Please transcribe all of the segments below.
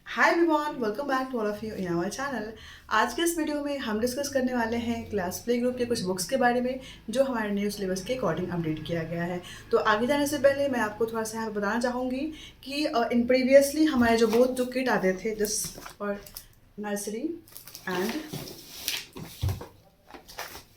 Hi everyone, welcome back to all of you in our channel. आज के इस video में हम डिस्कस करने वाले हैं क्लास प्ले ग्रुप के कुछ बुक्स के बारे में जो हमारे न्यू सिलेबस के अकॉर्डिंग अपडेट किया गया है। तो आगे जाने से पहले मैं आपको थोड़ा सा यहाँ बताना चाहूँगी कि इन प्रीवियसली हमारे जो किट आते थे just for nursery and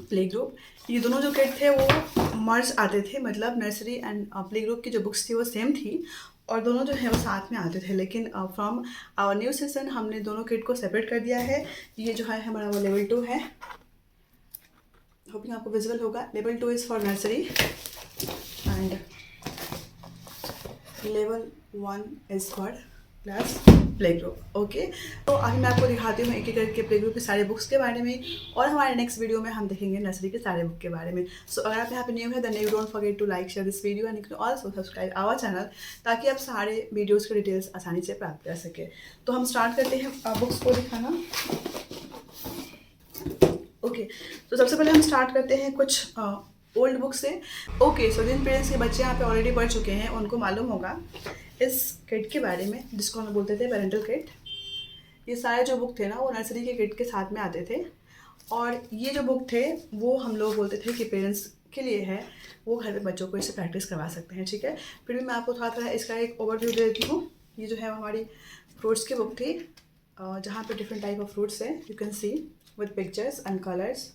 play group, ये दोनों जो किट थे वो मर्ज आते थे, मतलब नर्सरी एंड प्ले ग्रुप की जो बुक्स थी वो सेम थी और दोनों जो है वो साथ में आते थे। लेकिन फ्रॉम आवर न्यू सेशन हमने दोनों किट को सेपरेट कर दिया है। ये जो है हमारा वो लेवल 2 है, होपिंग आपको विजिबल होगा। Level 2 is for nursery and level 1 is for class play group. Okay, तो अभी मैं आपको दिखाती हूँ एक एक करके प्ले ग्रुप के सारे बुक्स के बारे में और हमारे नेक्स्ट वीडियो में हम देखेंगे नर्सरी के सारे बुक के बारे में। सो अगर आप यहाँ पे न्यू है then you don't forget to like share this video and you can also subscribe our channel ताकि आप सारे वीडियोज़ के डिटेल्स आसानी से प्राप्त कर सके। तो हम स्टार्ट करते हैं बुक्स को दिखाना। ओके, तो सबसे पहले हम स्टार्ट करते हैं कुछ ओल्ड बुक से। ओके, सो जिन पेरेंट्स के बच्चे यहाँ पे ऑलरेडी पढ़ चुके हैं उनको मालूम होगा इस किट के बारे में जिसको हम बोलते थे पेरेंटल किट। ये सारे जो बुक थे ना वो नर्सरी के किट के साथ में आते थे और ये जो बुक थे वो हम लोग बोलते थे कि पेरेंट्स के लिए है, वो घर पे बच्चों को इससे प्रैक्टिस करवा सकते हैं। ठीक है, फिर भी मैं आपको थोड़ा थोड़ा इसका एक ओवरव्यू दे देती हूँ। ये जो है हमारी फ्रूट्स की बुक थी जहाँ पे डिफरेंट टाइप ऑफ फ्रूट्स हैं, you can C with pictures and colours.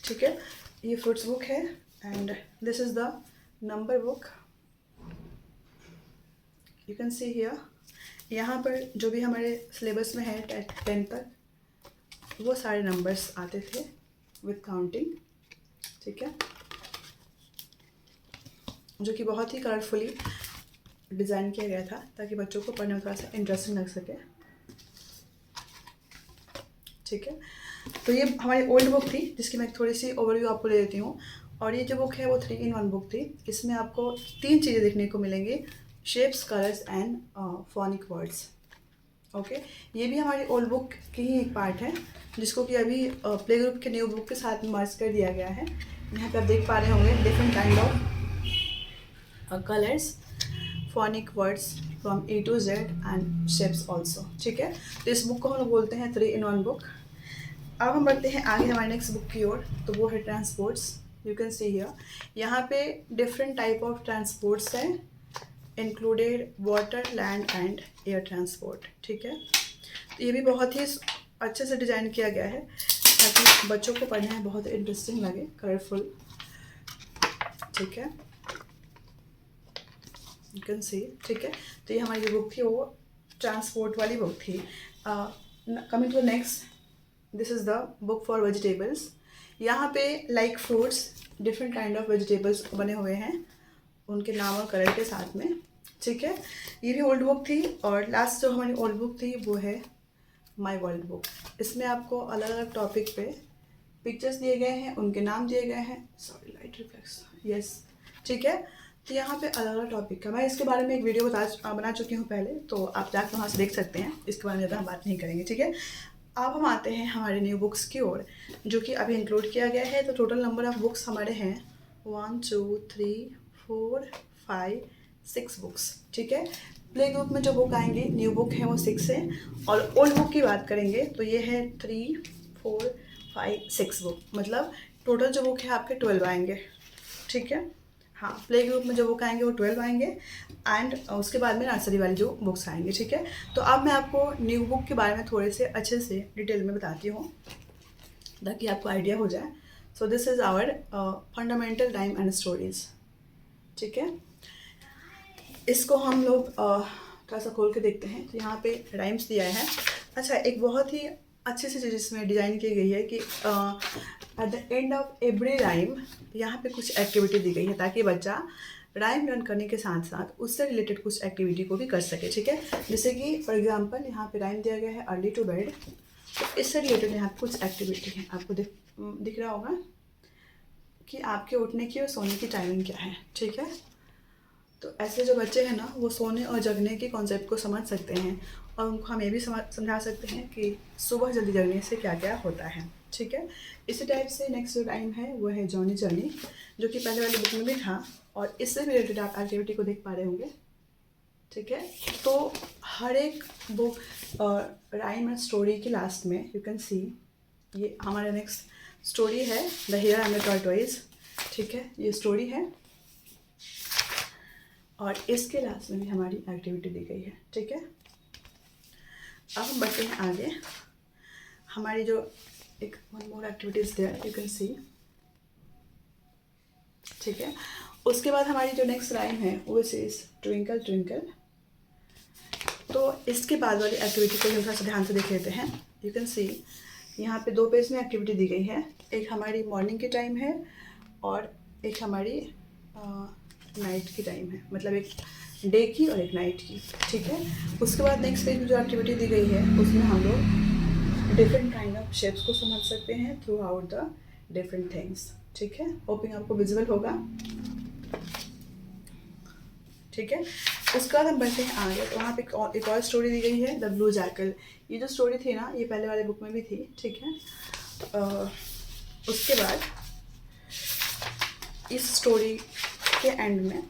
ठीक है, ये फ्रूट्स बुक है and this is the number book, you can see here. यहाँ पर जो भी हमारे सिलेबस में है 10 तक वो सारे नंबर्स आते थे विद काउंटिंग। ठीक है, जो कि बहुत ही कलरफुली डिज़ाइन किया गया था ताकि बच्चों को पढ़ने में थोड़ा सा इंटरेस्टिंग लग सके। ठीक है, तो ये हमारी ओल्ड बुक थी जिसकी मैं थोड़ी सी ओवरव्यू आपको दे देती हूँ। और ये जो बुक है वो 3-in-1 बुक थी। इसमें आपको 3 चीज़ें देखने को मिलेंगी, shapes, colours and phonic words. Okay, ये भी हमारी ओल्ड बुक की ही एक पार्ट है जिसको कि अभी प्ले ग्रुप के न्यू बुक के साथ मर्ज कर दिया गया है। यहाँ पे आप देख पा रहे होंगे different kind of colours, phonic words from A to Z and shapes also. ठीक है, तो इस बुक को हम लोग बोलते हैं 3-in-1 बुक। अब हम बढ़ते हैं आगे हमारे नेक्स्ट बुक की ओर, तो वो है transports. You can see here, यहाँ पे डिफरेंट टाइप ऑफ ट्रांसपोर्ट्स हैं, included water, land and air transport. ठीक है, तो ये भी बहुत ही अच्छे से डिज़ाइन किया गया है ताकि बच्चों को पढ़ने में बहुत इंटरेस्टिंग लगे, कलरफुल। ठीक है, यू कैन सी। ठीक है, तो ये हमारी जो बुक थी वो ट्रांसपोर्ट वाली बुक थी। Coming to next, this is the book for vegetables. यहाँ पे like fruits different kind of vegetables बने हुए हैं उनके नाम और कलर के साथ में। ठीक है, ये भी ओल्ड बुक थी और लास्ट जो हमारी ओल्ड बुक थी वो है माय वर्ल्ड बुक। इसमें आपको अलग अलग टॉपिक पे पिक्चर्स दिए गए हैं, उनके नाम दिए गए हैं। Sorry, light reflex, yes. ठीक है, तो यहाँ पे अलग अलग टॉपिक का मैं इसके बारे में एक वीडियो बना चुकी हूँ पहले, तो आप जाकर वहाँ से देख सकते हैं। इसके बारे में ज़्यादा हम बात नहीं करेंगे। ठीक है, अब हम आते हैं हमारे न्यू बुक्स की ओर जो कि अभी इंक्लूड किया गया है। तो टोटल नंबर ऑफ बुक्स हमारे हैं 1 2 3 4 5 6 बुक्स। ठीक है, प्ले ग्रुप में जो बुक आएंगे न्यू बुक है वो 6 है और ओल्ड बुक की बात करेंगे तो ये है 3 4 5 6 बुक, मतलब टोटल जो बुक है आपके 12 आएंगे। ठीक है, हाँ, प्ले ग्रुप में जो बुक आएंगे वो 12 आएंगे एंड उसके बाद में नर्सरी वाली जो बुक्स आएंगे। ठीक है, तो अब मैं आपको न्यू बुक के बारे में थोड़े से अच्छे से डिटेल में बताती हूँ ताकि आपको आइडिया हो जाए। So this is our fundamental rhyme and stories. ठीक है, इसको हम लोग थोड़ा सा खोल के देखते हैं। तो यहाँ पे राइम्स दिया है। अच्छा, एक बहुत ही अच्छी सी चीज़ इसमें डिज़ाइन की गई है कि at the end of every rhyme यहाँ पे कुछ एक्टिविटी दी गई है ताकि बच्चा राइम लर्न करने के साथ साथ उससे रिलेटेड कुछ एक्टिविटी को भी कर सके। ठीक है, जैसे कि फॉर एग्जांपल यहाँ पे राइम दिया गया है अर्ली टू बेड, तो इससे रिलेटेड यहाँ पे कुछ एक्टिविटी है। आपको दिख रहा होगा कि आपके उठने की और सोने की टाइमिंग क्या है। ठीक है, तो ऐसे जो बच्चे हैं ना वो सोने और जगने के कॉन्सेप्ट को समझ सकते हैं और उनको हम ये भी समझा सकते हैं कि सुबह जल्दी जगने से क्या क्या होता है। ठीक है, इसी टाइप से नेक्स्ट जो टाइम है वो है जॉनी जर्नी, जो कि पहले वाली बुक में भी था और इससे रिलेटेड आप एक्टिविटी को देख पा रहे होंगे। ठीक है। तो हर एक बुक राइम एंड स्टोरी के लास्ट में यू कैन सी, ये हमारा नेक्स्ट स्टोरी है the hare and the tortoise. ठीक है, ये स्टोरी है और इसके लास्ट में भी हमारी एक्टिविटी दी गई है। ठीक है, अब हम बढ़ते हैं आगे। हमारी जो एक one more activities there you can see. ठीक है, उसके बाद हमारी जो नेक्स्ट राइम है वो इज ट्विंकल ट्विंकल। तो इसके बाद वाली एक्टिविटी को हम थोड़ा सा ध्यान से देख लेते हैं। यू कैन सी यहाँ पे 2 पेज में एक्टिविटी दी गई है। एक हमारी मॉर्निंग की टाइम है और एक हमारी नाइट की टाइम है, मतलब एक डे की और एक नाइट की। ठीक है, उसके बाद नेक्स्ट पेज में जो एक्टिविटी दी गई है उसमें हम लोग डिफरेंट काइंड ऑफ शेप्स को समझ सकते हैं through out the different things. ठीक है, होपिंग आपको विजिबल होगा। ठीक है, उसके बाद हम बढ़ते हैं आगे। तो वहाँ पे एक और स्टोरी दी गई है द ब्लू जैकल। ये जो स्टोरी थी ना, ये पहले वाले बुक में भी थी। ठीक है, उसके बाद इस स्टोरी के एंड में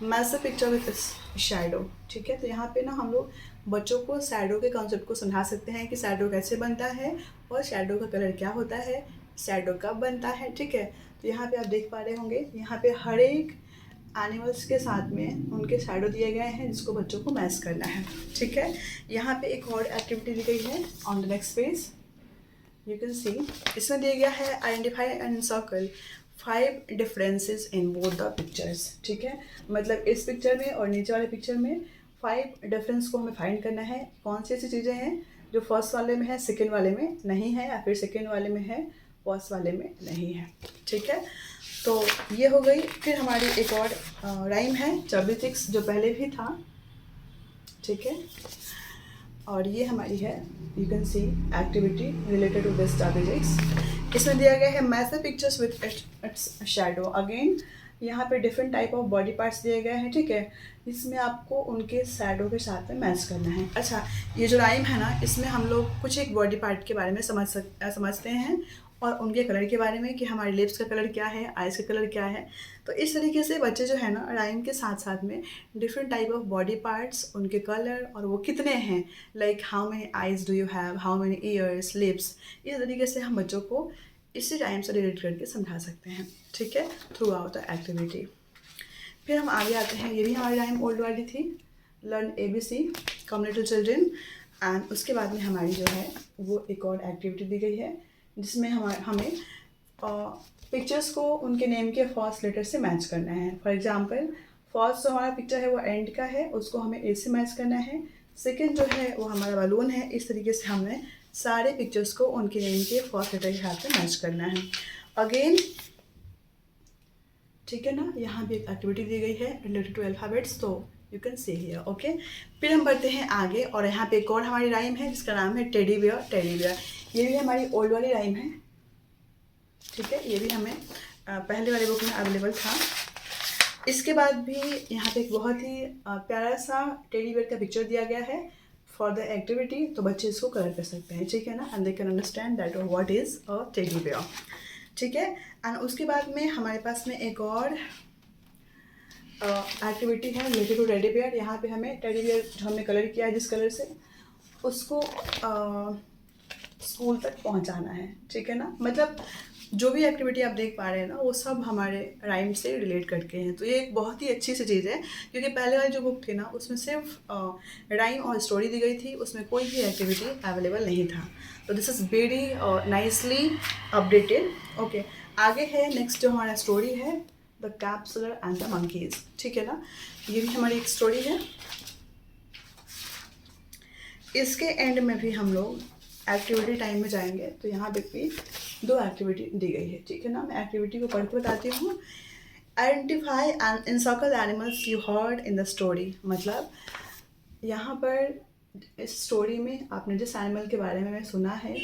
match the picture with shadow. ठीक है, तो यहाँ पे ना हम लोग बच्चों को शैडो के कॉन्सेप्ट को समझा सकते हैं कि शैडो कैसे बनता है और शैडो का कलर क्या होता है, शैडो कब बनता है। ठीक है, तो यहाँ पे आप देख पा रहे होंगे, यहाँ पे हर एक एनिमल्स के साथ में उनके शैडो दिए गए हैं जिसको बच्चों को मैच करना है। ठीक है, यहाँ पे एक और एक्टिविटी दी गई है on the next page you can सी। इसमें दिया गया है identify and circle 5 differences in both the pictures. ठीक है, मतलब इस पिक्चर में और नीचे वाले पिक्चर में 5 डिफरेंस को हमें फाइंड करना है। कौन सी ऐसी चीज़ें हैं जो फर्स्ट वाले में है सेकेंड वाले में नहीं है, या फिर सेकेंड वाले में है फर्स्ट वाले में नहीं है। ठीक है, तो ये हो गई। फिर हमारी एक और राइम है चबलिटिक्स, जो पहले भी था। ठीक है, और ये हमारी है you can see activity related to this चबलिटिक्स। इसमें दिया गया है match the pictures with its shadow. Again यहाँ पे different type of body parts दिए गए हैं। ठीक है, इसमें आपको उनके शैडो के साथ में मैच करना है। अच्छा, ये जो राइम है ना, इसमें हम लोग कुछ एक बॉडी पार्ट के बारे में समझते हैं और उनके कलर के बारे में कि हमारे लिप्स का कलर क्या है, आइज़ का कलर क्या है। तो इस तरीके से बच्चे जो है ना, राइम के साथ साथ में different type of body parts, उनके कलर और वो कितने हैं, like how many eyes do you have, how many years, lips, इस तरीके से हम बच्चों को इसी राइम से रिलेट करके समझा सकते हैं। ठीक है, थ्रू आउट द एक्टिविटी। फिर हम आगे आते हैं, ये भी हमारी राइम ओल्ड वाली थी, learn ABC come little children. And उसके बाद में हमारी जो है वो एक और एक्टिविटी दी गई है जिसमें हमें पिक्चर्स को उनके नेम के फर्स्ट लेटर से मैच करना है। फॉर एग्जांपल, फर्स्ट जो हमारा पिक्चर है वो एंड का है, उसको हमें ए से मैच करना है। सेकंड जो है वो हमारा बलून है। इस तरीके से हमें सारे पिक्चर्स को उनके नेम के फर्स्ट लेटर के साथ में मैच करना है। अगेन ठीक है ना, यहाँ भी एक एक्टिविटी दी गई है रिलेटेड टू अल्फ़ाबेट्स, तो you can see here. Okay, फिर हम बढ़ते हैं आगे और यहाँ पे एक और हमारी राइम है जिसका नाम है टेडी बियर टेडी बियर। ये भी हमारी ओल्ड वाली राइम है। ठीक है, ये भी हमें पहले वाले बुक में अवेलेबल था। इसके बाद भी यहाँ पे एक बहुत ही प्यारा सा टेडी बियर का पिक्चर दिया गया है फॉर द एक्टिविटी, तो बच्चे इसको कलर कर सकते हैं। ठीक है ना, and they can understand that what is a teddy bear. ठीक है, एंड उसके बाद में हमारे पास में एक और एक्टिविटी है रिलेटेड टू टेडी बियर। यहाँ पे हमें टेडी बियर जो हमने कलर किया है जिस कलर से, उसको स्कूल तक पहुँचाना है। ठीक है ना, मतलब जो भी एक्टिविटी आप देख पा रहे हैं ना, वो सब हमारे राइम से रिलेट करके हैं। तो ये एक बहुत ही अच्छी सी चीज़ है, क्योंकि पहले वाली जो बुक थी ना, उसमें सिर्फ राइम और स्टोरी दी गई थी, उसमें कोई भी एक्टिविटी अवेलेबल नहीं था। तो this is very nicely updated. Okay, आगे है नेक्स्ट जो हमारा स्टोरी है the capsular and the monkeys. ठीक है ना, ये भी हमारी एक स्टोरी है। इसके एंड में भी हम लोग एक्टिविटी टाइम में जाएंगे, तो यहाँ पे भी 2 एक्टिविटी दी गई है। ठीक है ना, मैं एक्टिविटी को पढ़ के बताती हूँ। Identify and encircle animals you heard in the story. मतलब यहाँ पर इस स्टोरी में आपने जिस एनिमल के बारे में सुना है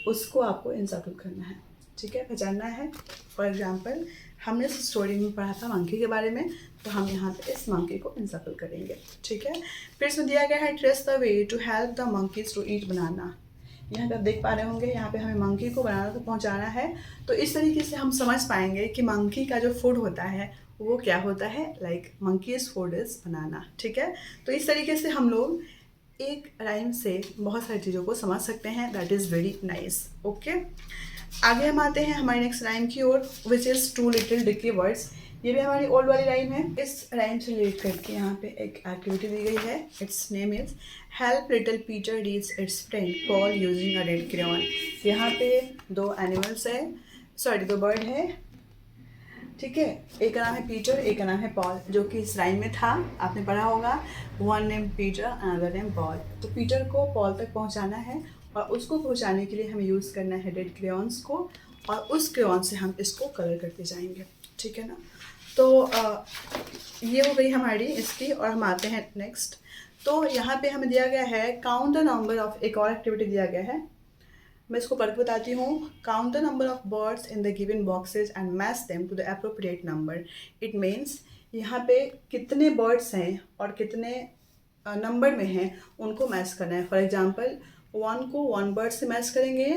उसको आपको एनसर्कल करना है। ठीक है, पहचानना है। फॉर एग्जाम्पल, हमने इस स्टोरी में पढ़ा था मंकी के बारे में, तो हम यहाँ पे इस मंकी को एनसर्कल करेंगे। ठीक है, फिर इसमें दिया गया है trace the way to help the monkeys to eat banana. यहाँ पे आप देख पा रहे होंगे, यहाँ पे हमें मंकी को बनाना तो पहुँचाना है। तो इस तरीके से हम समझ पाएंगे कि मंकी का जो फूड होता है वो क्या होता है, like monkeys food is banana. ठीक है, तो इस तरीके से हम लोग एक राइम से बहुत सारी चीज़ों को समझ सकते हैं। That is very nice. Okay, आगे हम आते हैं हमारी नेक्स्ट राइम की ओर, which is two little dicky birds. ये भी हमारी ओल्ड वाली राइम है। इस राइम से रिलेट करके यहाँ पे एक एक्टिविटी दी गई है। It's name is help little Peter reads it's friend Paul using a red crayon. यहाँ पे दो एनिमल्स है, सॉरी दो बर्ड है। ठीक है, एक का नाम है पीटर, एक का नाम है पॉल, जो कि इस राइम में था, आपने पढ़ा होगा। One name Peter, another name Paul. तो पीटर को पॉल तक पहुंचाना है और उसको पहुंचाने के लिए हमें यूज़ करना है रेड क्रेयॉन्स को, और उस क्रेयॉन से हम इसको कलर करते जाएंगे। ठीक है ना, तो ये हो गई हमारी इसकी। और हम आते हैं नेक्स्ट। तो यहाँ पे हमें दिया गया है काउंट द नंबर ऑफ, एक और एक्टिविटी दिया गया है, मैं इसको पढ़ के बताती हूँ। Count the number of birds in the given boxes and match them to the appropriate number. It means यहाँ पे कितने बर्ड्स हैं और कितने नंबर में हैं उनको मैच करना है। फॉर एग्जांपल 1 को 1 बर्ड से मैच करेंगे,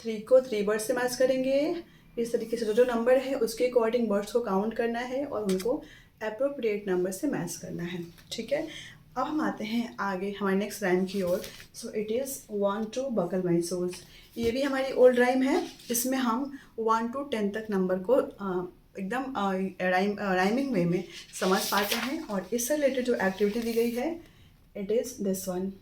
3 को 3 बर्ड से मैच करेंगे। इस तरीके से जो नंबर है उसके अकॉर्डिंग बर्ड्स को काउंट करना है और उनको अप्रोप्रिएट नंबर से मैच करना है। ठीक है, अब हम आते हैं आगे हमारे नेक्स्ट राइम की ओर। So it is 1 to buckle my shoes. ये भी हमारी ओल्ड राइम है। इसमें हम 1 to 10 तक नंबर को एकदम राइमिंग वे में समझ पाते हैं। और इससे रिलेटेड जो एक्टिविटी दी गई है, इट इज़ दिस वन।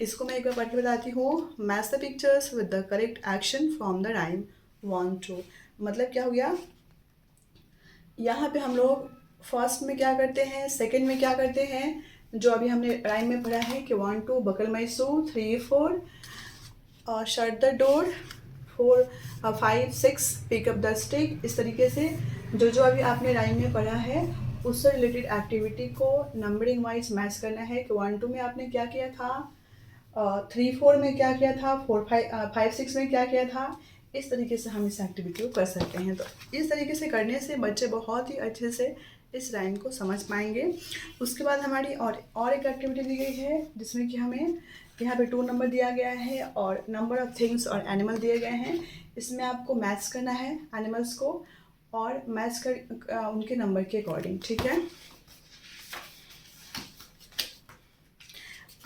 इसको मैं एक बार पढ़ के बताती हूँ। Match the pictures with the correct action from the rhyme 1 to। मतलब क्या हो गया, यहाँ पे हम लोग फर्स्ट में क्या करते हैं, सेकंड में क्या करते हैं, जो अभी हमने राइम में पढ़ा है कि 1 to buckle my shoe, 3 4 shut the door, 4 5 6 pick up the stick. इस तरीके से जो जो अभी आपने राइम में पढ़ा है उससे रिलेटेड एक्टिविटी को नंबरिंग वाइज मैच करना है कि 1 2 में आपने क्या किया था, 3 4 में क्या किया था, 4 5 6 में क्या किया था। इस तरीके से हम इस एक्टिविटी को कर सकते हैं। तो इस तरीके से करने से बच्चे बहुत ही अच्छे से इस राइम को समझ पाएंगे। उसके बाद हमारी और एक एक्टिविटी दी गई है, जिसमें कि हमें यहाँ पे 2 नंबर दिया गया है और नंबर ऑफ थिंग्स और एनिमल दिए गए हैं। इसमें आपको मैच करना है एनिमल्स को और मैच कर उनके नंबर के अकॉर्डिंग। ठीक है,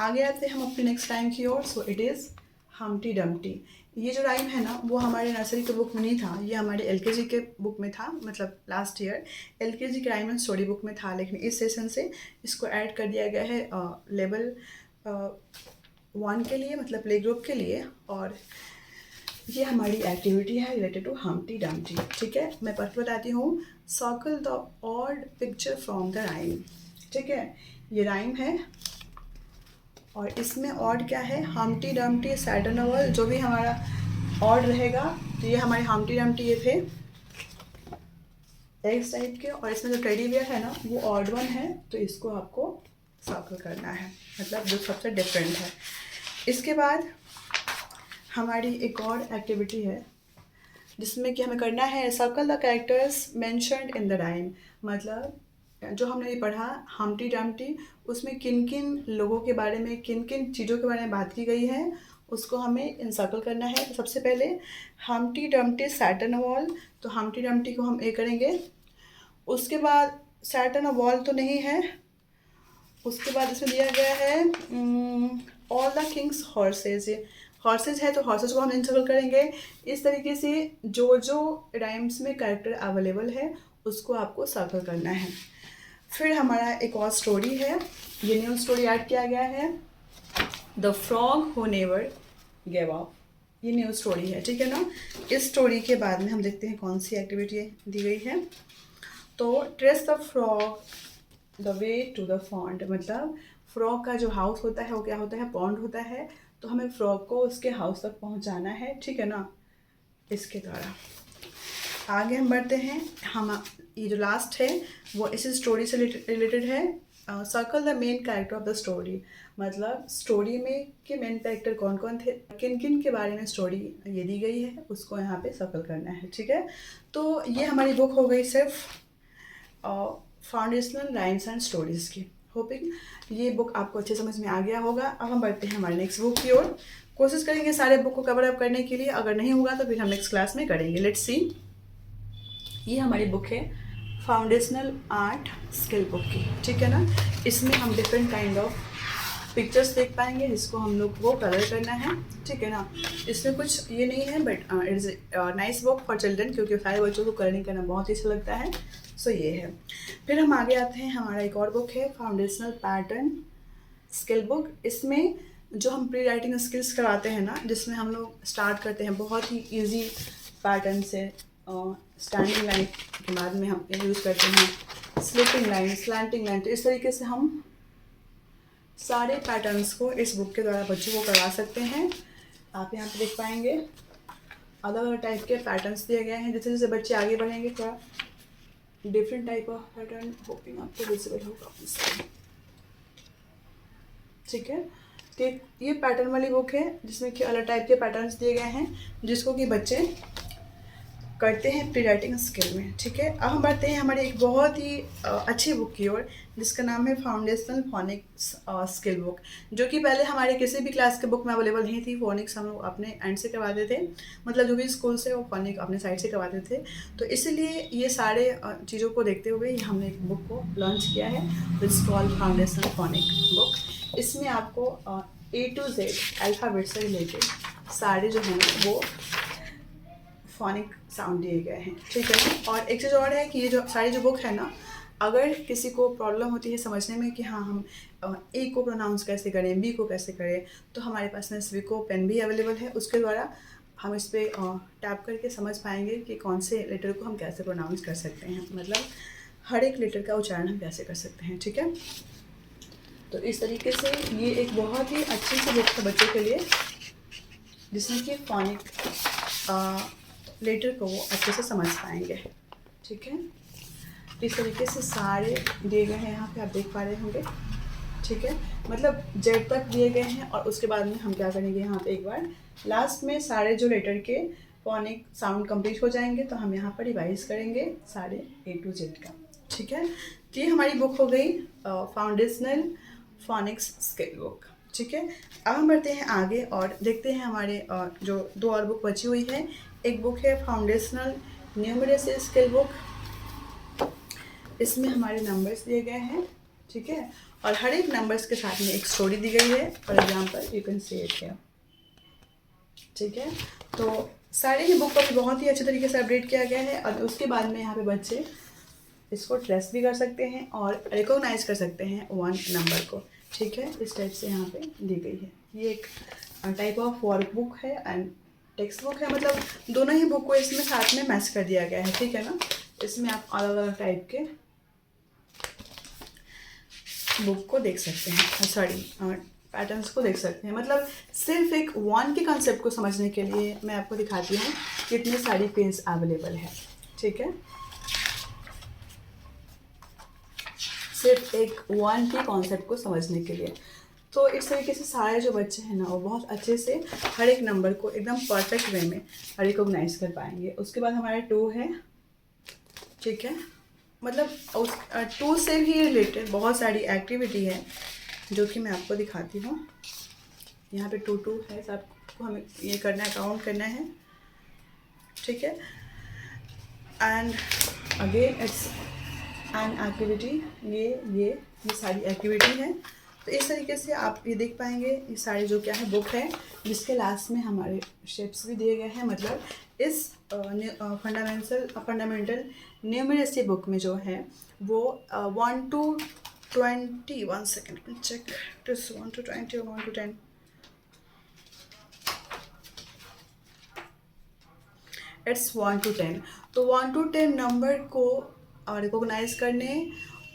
आगे आते हैं हम अपने नेक्स्ट राइम की ओर। So it is Humpty Dumpty. ये जो राइम है ना, वो हमारे नर्सरी के बुक में नहीं था, ये हमारे एलकेजी के बुक में था। मतलब लास्ट ईयर एलकेजी के राइम एंड स्टोरी बुक में था, लेकिन इस सेशन से इसको ऐड कर दिया गया है लेवल 1 के लिए, मतलब प्ले ग्रुप के लिए। और ये हमारी एक्टिविटी है रिलेटेड टू हम्टी डम्टी। ठीक है, मैं पढ़ के बताती हूँ। Circle the odd picture from the rhyme. ठीक है, ये राइम है और इसमें ऑड क्या है, Humpty Dumpty sat on a wall. जो भी हमारा ऑड रहेगा, तो ये हमारे हम्टी डम्टी ये थे एग्स टाइप के, और इसमें जो टेडी बियर है ना वो ऑड वन है, तो इसको आपको सर्कल करना है, मतलब जो सबसे डिफरेंट है। इसके बाद हमारी एक और एक्टिविटी है जिसमें कि हमें करना है circle the characters mentioned in the rhyme. मतलब जो हमने ये पढ़ा हम्टी डम्टी, उसमें किन किन लोगों के बारे में, किन किन चीज़ों के बारे में बात की गई है, उसको हमें इनसर्कल करना है। तो सबसे पहले Humpty Dumpty sat on a wall, तो हम्टी डम्टी को हम ए करेंगे। उसके बाद सैट ऑन अ वॉल तो नहीं है, उसके बाद इसमें दिया गया है all the Kings horse's. Horse's है तो हॉर्सेज को हम इनसर्कल करेंगे। इस तरीके से जो जो राइम्स में कैरेक्टर अवेलेबल है उसको आपको सर्कल करना है। फिर हमारा एक और स्टोरी है, ये न्यू स्टोरी ऐड किया गया है, the frog who never gave up. ये न्यू स्टोरी है, ठीक है ना। इस स्टोरी के बाद में हम देखते हैं कौन सी एक्टिविटी दी गई है। तो trace the frog the way to the pond. मतलब फ्रॉग का जो हाउस होता है वो क्या होता है, पॉन्ड होता है। तो हमें फ्रॉग को उसके हाउस तक पहुंचाना है, ठीक है ना, इसके द्वारा। आगे हम बढ़ते हैं। हम ये जो लास्ट है वो इस स्टोरी से रिलेटेड है। Circle the main character of the story. मतलब स्टोरी में के मेन कैरेक्टर कौन कौन थे, किन किन के बारे में स्टोरी ये दी गई है, उसको यहाँ पे सर्कल करना है, ठीक है। तो ये हमारी बुक हो गई सिर्फ फाउंडेशनल राइम्स एंड स्टोरीज़ की। होपिंग ये बुक आपको अच्छे समझ में आ गया होगा। अब हम बढ़ते हैं हमारे नेक्स्ट बुक की ओर। कोशिश करेंगे सारे बुक को कवर अप करने के लिए, अगर नहीं होगा तो फिर हम नेक्स्ट क्लास में करेंगे। Let's see. ये हमारी बुक है फाउंडेशनल आर्ट स्किल बुक की, ठीक है ना। इसमें हम डिफरेंट काइंड ऑफ पिक्चर्स देख पाएंगे जिसको हम लोग को कलर करना है, ठीक है ना। इसमें कुछ ये नहीं है, but it is nice book for children, क्योंकि सारे बच्चों को कलरिंग करना बहुत ही अच्छा लगता है। सो ये है। फिर हम आगे आते हैं, हमारा एक और बुक है फाउंडेशनल पैटर्न स्किल बुक। इसमें जो हम प्री राइटिंग स्किल्स कराते हैं ना, जिसमें हम लोग स्टार्ट करते हैं बहुत ही ईजी पैटर्न से, स्टैंडिंग लाइन के बाद में हम यूज़ करते हैं स्लिपिंग लाइन, स्लैंटिंग लाइन। तो इस तरीके से हम सारे पैटर्न्स को इस बुक के द्वारा बच्चों को करवा सकते हैं। आप यहाँ पे देख पाएंगे अलग अलग टाइप के पैटर्न्स दिए गए हैं। जैसे जैसे बच्चे आगे बढ़ेंगे थोड़ा different type of pattern hopping आपको विजिबल होगा, ठीक है। तो ये पैटर्न वाली बुक है जिसमें कि अलग टाइप के पैटर्न्स दिए गए हैं जिसको कि बच्चे करते हैं प्री राइटिंग स्किल में, ठीक है। अब हम बढ़ते हैं हमारी एक बहुत ही अच्छी बुक की ओर जिसका नाम है फाउंडेशनल फोनिक्स स्किल बुक, जो कि पहले हमारे किसी भी क्लास के बुक में अवेलेबल नहीं थी। फोनिक्स हम लोग अपने एंड से करवाते थे, मतलब जो भी स्कूल से वो फोनिक अपने साइड से करवाते थे। तो इसलिए ये सारे चीज़ों को देखते हुए हमने एक बुक को लॉन्च किया है, it's called foundational phonic book. इसमें आपको A to Z अल्फ़ाबेट से रिलेटेड सारे जो हैं वो फोनिक साउंड दिए गए हैं, ठीक है। और एक चीज़ और है कि ये जो सारी जो बुक है ना, अगर किसी को प्रॉब्लम होती है समझने में कि हाँ हम ए को प्रोनाउंस कैसे करें, बी को कैसे करें, तो हमारे पास में स्विको पेन भी अवेलेबल है। उसके द्वारा हम इस पर टैप करके समझ पाएंगे कि कौन से लेटर को हम कैसे प्रोनाउंस कर सकते हैं, मतलब हर एक लेटर का उच्चारण हम कैसे कर सकते हैं, ठीक है। तो इस तरीके से ये एक बहुत ही अच्छी सी बुक है बच्चों के लिए, जिसमें कि फोनिक लेटर को वो अच्छे से समझ पाएंगे, ठीक है। इस तरीके से सारे दिए गए हैं, यहाँ पे आप देख पा रहे होंगे, ठीक है। मतलब जेड तक दिए गए हैं और उसके बाद में हम क्या करेंगे, यहाँ पे एक बार लास्ट में सारे जो लेटर के फोनिक साउंड कंप्लीट हो जाएंगे तो हम यहाँ पर रिवाइज करेंगे सारे A to Z का, ठीक है। तो ये हमारी बुक हो गई फाउंडेशनल फोनिक्स स्किल बुक, ठीक है। अब हम बढ़ते हैं आगे और देखते हैं हमारे जो दो और बुक बची हुई है। एक बुक है फाउंडेशनल न्यूमरेसी स्किल बुक। इसमें हमारे नंबर्स दिए गए हैं, ठीक है, और हर एक नंबर्स के साथ में एक स्टोरी दी गई है। For example you can see it here, ठीक है। तो सारे ही बुक को बहुत ही अच्छे तरीके से अपडेट किया गया है और उसके बाद में यहाँ पे बच्चे इसको ट्रेस भी कर सकते हैं और रिकॉग्नाइज कर सकते हैं वन नंबर को, ठीक है। इस टाइप से यहाँ पे दी गई है। ये एक टाइप ऑफ वर्क बुक है एंड टेक्स्ट बुक है, मतलब दोनों ही बुक को इसमें साथ में मैच कर दिया गया है, ठीक है ना। इसमें आप अलग अलग टाइप के बुक को देख सकते हैं, सॉरी पैटर्न्स को देख सकते हैं। मतलब सिर्फ एक वन के कंसेप्ट को समझने के लिए मैं आपको दिखाती हूँ कितनी सारी पेज अवेलेबल है, ठीक है। सिर्फ एक वन के कॉन्सेप्ट को समझने के लिए। तो इस तरीके से सारे जो बच्चे हैं ना वो बहुत अच्छे से हर एक नंबर को एकदम परफेक्ट वे में रिकॉग्नाइज कर पाएंगे। उसके बाद हमारा 2 है, ठीक है। मतलब उस 2 से भी रिलेटेड बहुत सारी एक्टिविटी है जो कि मैं आपको दिखाती हूँ। यहाँ पे 2 है, सबको हमें ये करना है, काउंट करना है, ठीक है। And again it's an activity, ये सारी एक्टिविटी है। तो इस तरीके से आप ये देख पाएंगे ये सारी जो क्या है बुक है, जिसके लास्ट में हमारे शेप्स भी दिए गए हैं। मतलब इस फंडामेंटल न्यूमरेसी बुक में जो है वो 1 to 20, 1 second check, it is 1 to 20 और 1 to 10, इट्स 1 to 10। तो 1 to 10 नंबर को रिकॉग्नाइज करने,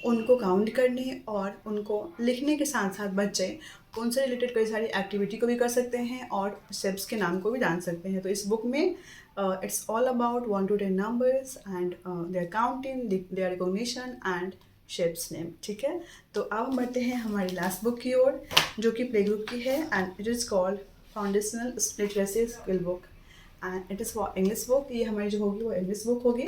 उनको काउंट करने और उनको लिखने के साथ साथ बच्चे उनसे रिलेटेड कई सारी एक्टिविटी को भी कर सकते हैं और स्टेप्स के नाम को भी जान सकते हैं। तो इस बुक में it's all about 1 to 10 numbers and their counting, their recognition and shapes name, ठीक है। तो अब हम बढ़ते हैं हमारी लास्ट बुक की ओर जो कि प्ले ग्रुप की है and it is called foundational literacy skill book and it is for English book. ये हमारी जो होगी वो इंग्लिश बुक होगी।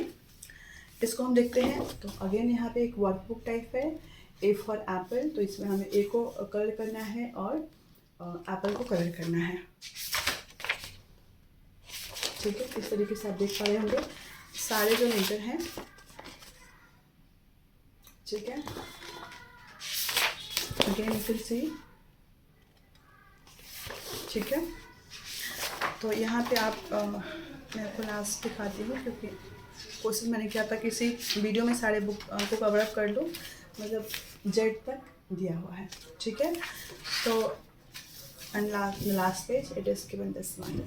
इसको हम देखते हैं। तो अगेन यहाँ पे एक वर्कबुक टाइप है, ए फॉर एप्पल। तो इसमें हमें ए को कलर करना है और एप्पल को कलर करना है, ठीक है। इस तरीके से आप देख पा रहे होंगे सारे जो लेटर हैं ठीक है, अगेन फिर सी, ठीक है। तो यहाँ पे आप मैं आपको लास्ट दिखाती हूँ, क्योंकि कोशिश मैंने किया था किसी वीडियो में सारे बुक को कवर अप कर लूँ, मतलब जेड तक दिया हुआ है, ठीक है। तो and last page it is given this one,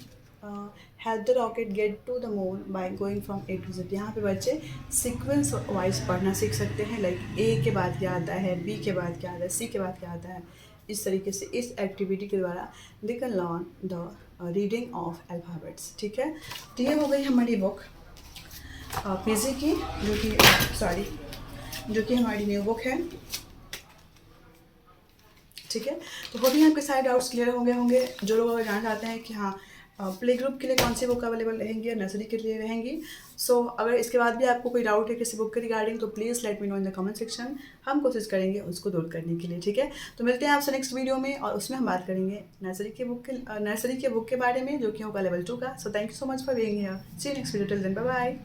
help the rocket get to the moon by going from A to Z. यहाँ पे बच्चे सीक्वेंस वाइज पढ़ना सीख सकते हैं, लाइक ए के बाद क्या आता है, बी के बाद क्या आता है, सी के बाद क्या आता है। इस तरीके से इस एक्टिविटी के द्वारा they can learn the reading of alphabets, ठीक है। तो ये हो गई हमारी बुक पीजी की, जो कि हमारी न्यू बुक है, ठीक है। तो होप आपके सारे डाउट्स क्लियर हो गए होंगे। जो लोग अगर जानना चाहते हैं कि हाँ प्ले ग्रुप के लिए कौन सी बुक अवेलेबल रहेंगी और नर्सरी के लिए रहेंगी, सो अगर इसके बाद भी आपको कोई डाउट है किसी बुक के रिगार्डिंग, तो please let me know in the comment section. हम कोशिश करेंगे उसको दूर करने के लिए, ठीक है। तो मिलते हैं आपसे नेक्स्ट वीडियो में, और उसमें हम बात करेंगे नर्सरी के बुक के बारे में, जो कि होगा लेवल 2 का। So thank you so much for being here. See you next video, till then bye bye.